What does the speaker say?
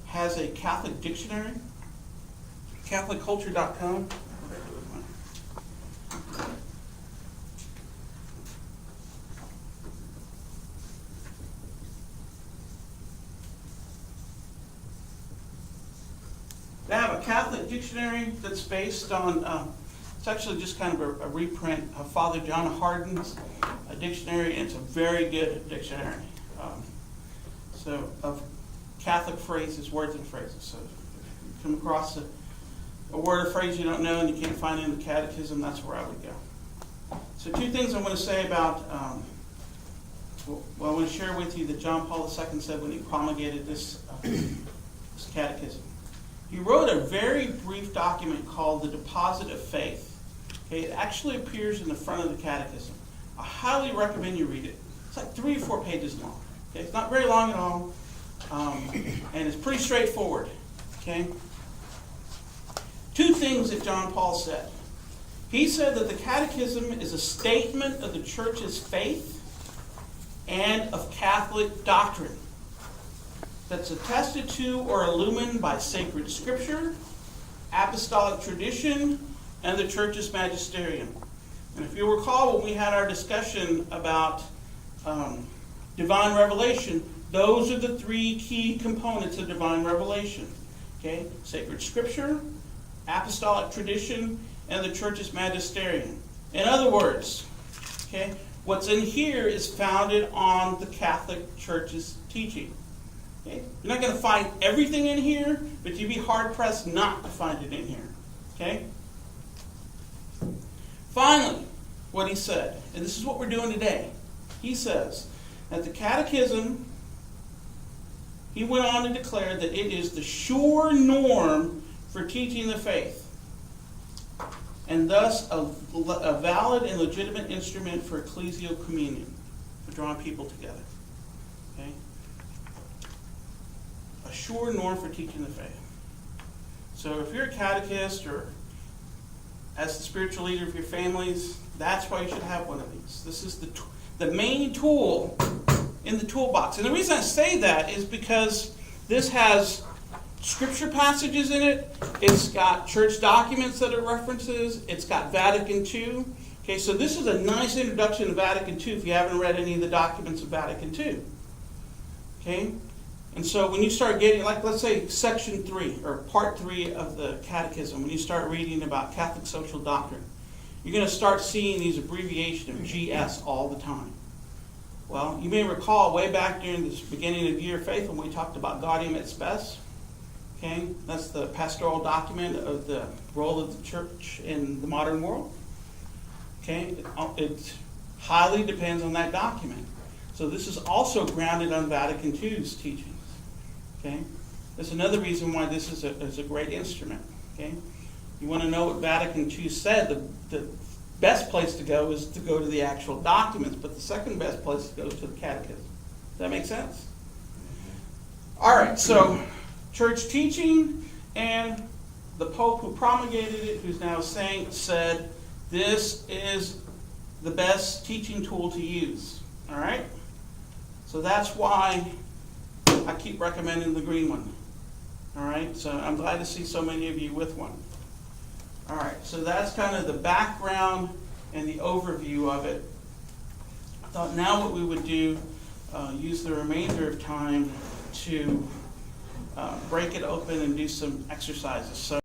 has a Catholic dictionary, CatholicCulture.com. They have a Catholic dictionary that's based on, it's actually just kind of a reprint of Father John Hardin's dictionary, and it's a very good dictionary. So of Catholic phrases, words and phrases. So if you come across a word or phrase you don't know and you can't find it in the Catechism, that's where I would go. So two things I want to say about, well, I want to share with you that John Paul II said when he promulgated this Catechism. He wrote a very brief document called the Deposit of Faith. Okay, it actually appears in the front of the Catechism. I highly recommend you read it. It's like 3 or 4 pages long. Okay, it's not very long at all, and it's pretty straightforward. Okay, 2 things that John Paul said. He said that the Catechism is a statement of the Church's faith and of Catholic doctrine that's attested to or illumined by sacred scripture, apostolic tradition, and the Church's magisterium. And if you recall, when we had our discussion about divine revelation, those are the 3 key components of divine revelation. Okay? Sacred scripture, apostolic tradition, and the Church's magisterium. In other words, okay, what's in here is founded on the Catholic Church's teaching. Okay? You're not going to find everything in here, but you'd be hard-pressed not to find it in here. Okay? Finally, what he said, and this is what we're doing today. He says that the Catechism, he went on to declare that it is the sure norm for teaching the faith, and thus a valid and legitimate instrument for ecclesial communion, for drawing people together. Okay? A sure norm for teaching the faith. So if you're a catechist or as the spiritual leader of your families, that's why you should have one of these. This is the main tool in the toolbox. And the reason I say that is because this has scripture passages in it. It's got church documents that it references. It's got Vatican II. Okay, so this is a nice introduction to Vatican II if you haven't read any of the documents of Vatican II. Okay? And so when you start getting, like let's say section 3 or part 3 of the Catechism, when you start reading about Catholic social doctrine, you're going to start seeing these abbreviations of GS all the time. Well, you may recall way back during this beginning of Year of Faith when we talked about Gaudium et Spes. Okay, that's the pastoral document of the role of the church in the modern world. Okay, it highly depends on that document. So this is also grounded on Vatican II's teachings. Okay, that's another reason why this is a great instrument. Okay, you want to know what Vatican II said, the best place to go is to go to the actual documents, but the second best place to go is to the Catechism. Does that make sense? All right, so church teaching, and the Pope who promulgated it, who's now said this is the best teaching tool to use. All right? So that's why I keep recommending the green one. All right? So I'm glad to see so many of you with one. All right, so that's kind of the background and the overview of it. I thought now what we would do, use the remainder of time to break it open and do some exercises. So